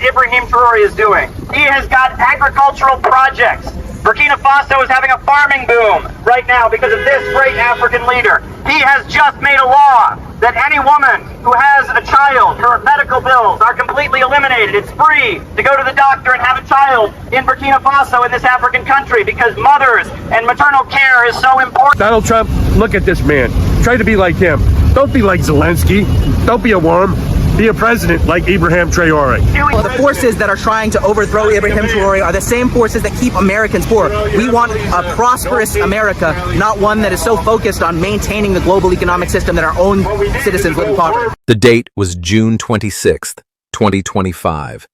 Ibrahim Traoré is doing. He has got agricultural projects. Burkina Faso is having a farming boom right now because of this great African leader. He has just made a law that any woman who has a child, her medical bills are completely eliminated. It's free to go to the doctor and have a child in Burkina Faso, in this African country, because mothers and maternal care is so important. Donald Trump, look at this man. Try to be like him. Don't be like Zelensky. Don't be a worm. Be a president like Ibrahim Traoré. The forces that are trying to overthrow Ibrahim Traoré are the same forces that keep Americans poor. We want a prosperous America, not one that is so focused on maintaining the global economic system that our own citizens live in poverty. The date was June 26th, 2025.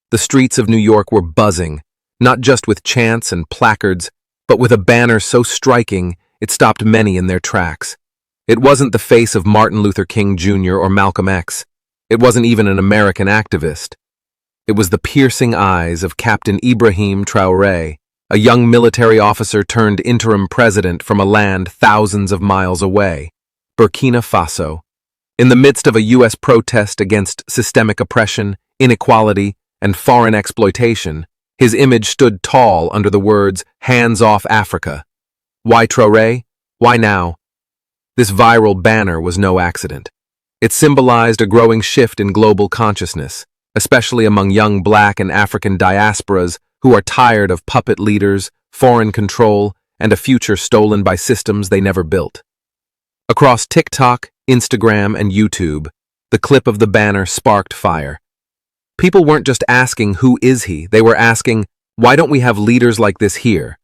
The streets of New York were buzzing, not just with chants and placards, but with a banner so striking it stopped many in their tracks. It wasn't the face of Martin Luther King Jr. or Malcolm X. It wasn't even an American activist. It was the piercing eyes of Captain Ibrahim Traoré, a young military officer turned interim president from a land thousands of miles away, Burkina Faso. In the midst of a U.S. protest against systemic oppression, inequality, and foreign exploitation, his image stood tall under the words, "Hands off Africa." Why Traoré? Why now? This viral banner was no accident. It symbolized a growing shift in global consciousness, especially among young Black and African diasporas who are tired of puppet leaders, foreign control, and a future stolen by systems they never built. Across TikTok, Instagram, and YouTube, the clip of the banner sparked fire. People weren't just asking, "Who is he?" They were asking, "Why don't we have leaders like this here?"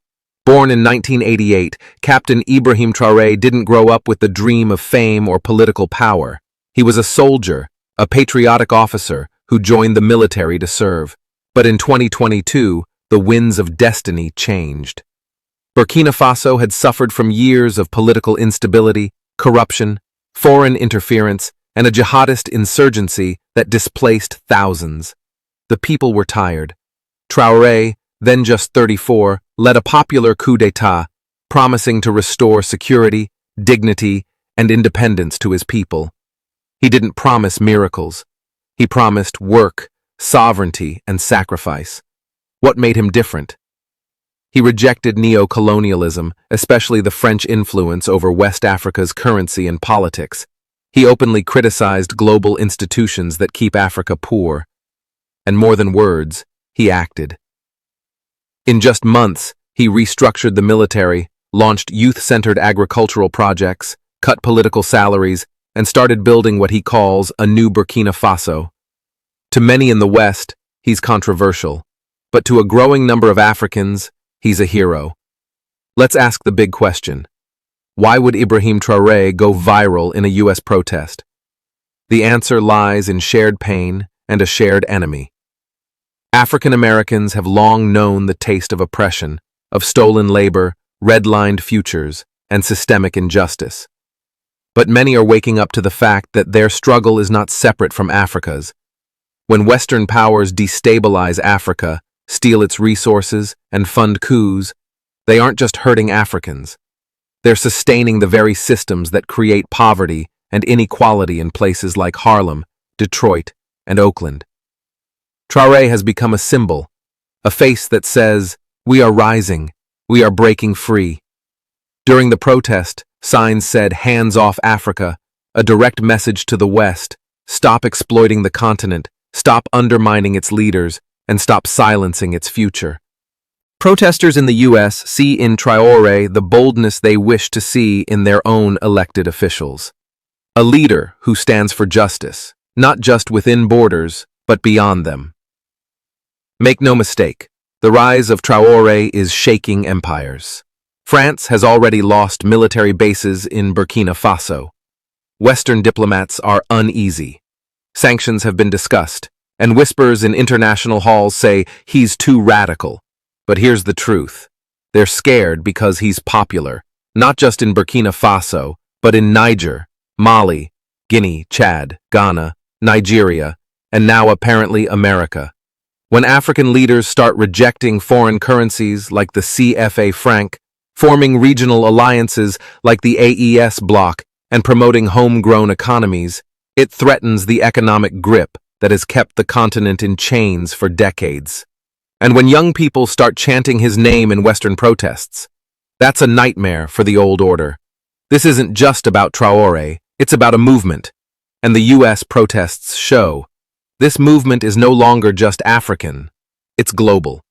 Born in 1988, Captain Ibrahim Traoré didn't grow up with the dream of fame or political power. He was a soldier, a patriotic officer who joined the military to serve. But in 2022, the winds of destiny changed. Burkina Faso had suffered from years of political instability, corruption, foreign interference, and a jihadist insurgency that displaced thousands. The people were tired. Traoré, then just 34, led a popular coup d'état, promising to restore security, dignity, and independence to his people. He didn't promise miracles. He promised work, sovereignty, and sacrifice. What made him different? He rejected neo-colonialism, especially the French influence over West Africa's currency and politics. He openly criticized global institutions that keep Africa poor. And more than words, he acted. In just months, he restructured the military, launched youth-centered agricultural projects, cut political salaries, and started building what he calls a new Burkina Faso. To many in the West, he's controversial, but to a growing number of Africans, he's a hero. Let's ask the big question. Why would Ibrahim Traoré go viral in a U.S. protest? The answer lies in shared pain and a shared enemy. African Americans have long known the taste of oppression, of stolen labor, redlined futures, and systemic injustice. But many are waking up to the fact that their struggle is not separate from Africa's. When Western powers destabilize Africa, steal its resources, and fund coups, they aren't just hurting Africans. They're sustaining the very systems that create poverty and inequality in places like Harlem, Detroit, and Oakland. Traoré has become a symbol, a face that says, "We are rising, we are breaking free." During the protest, signs said, "Hands off Africa," a direct message to the West: stop exploiting the continent, stop undermining its leaders, and stop silencing its future. Protesters in the U.S. see in Traoré the boldness they wish to see in their own elected officials. A leader who stands for justice, not just within borders, but beyond them. Make no mistake, the rise of Traoré is shaking empires. France has already lost military bases in Burkina Faso. Western diplomats are uneasy. Sanctions have been discussed, and whispers in international halls say he's too radical. But here's the truth. They're scared because he's popular, not just in Burkina Faso, but in Niger, Mali, Guinea, Chad, Ghana, Nigeria, and now apparently America. When African leaders start rejecting foreign currencies like the CFA franc, forming regional alliances like the AES bloc, and promoting homegrown economies, it threatens the economic grip that has kept the continent in chains for decades. And when young people start chanting his name in Western protests, that's a nightmare for the old order. This isn't just about Traoré, it's about a movement. And the US protests show this movement is no longer just African, it's global.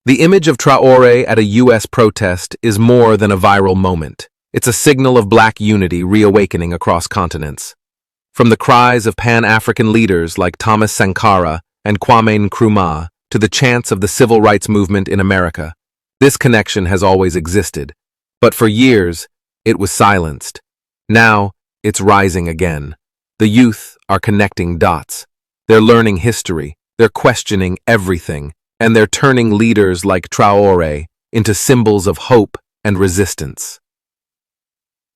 The image of Traoré at a US protest is more than a viral moment. It's a signal of black unity reawakening across continents. From the cries of Pan-African leaders like Thomas Sankara and Kwame Nkrumah to the chants of the civil rights movement in America, this connection has always existed. But for years, it was silenced. Now, it's rising again. The youth are connecting dots. They're learning history, they're questioning everything, and they're turning leaders like Traoré into symbols of hope and resistance.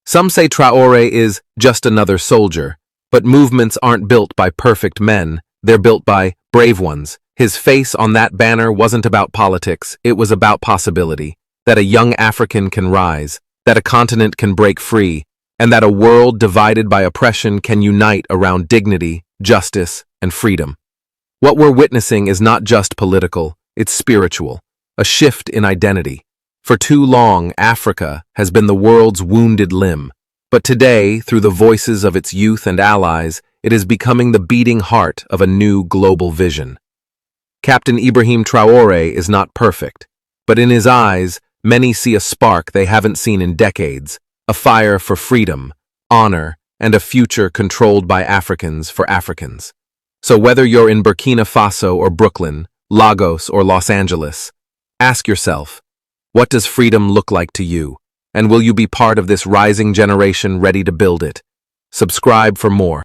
Some say Traoré is just another soldier, but movements aren't built by perfect men, they're built by brave ones. His face on that banner wasn't about politics, it was about possibility, that a young African can rise, that a continent can break free, and that a world divided by oppression can unite around dignity, justice, and freedom. What we're witnessing is not just political, it's spiritual, a shift in identity. For too long, Africa has been the world's wounded limb, but today, through the voices of its youth and allies, it is becoming the beating heart of a new global vision. Captain Ibrahim Traoré is not perfect, but in his eyes, many see a spark they haven't seen in decades, a fire for freedom, honor, and a future controlled by Africans for Africans. So whether you're in Burkina Faso or Brooklyn, Lagos or Los Angeles, ask yourself, what does freedom look like to you? And will you be part of this rising generation ready to build it? Subscribe for more.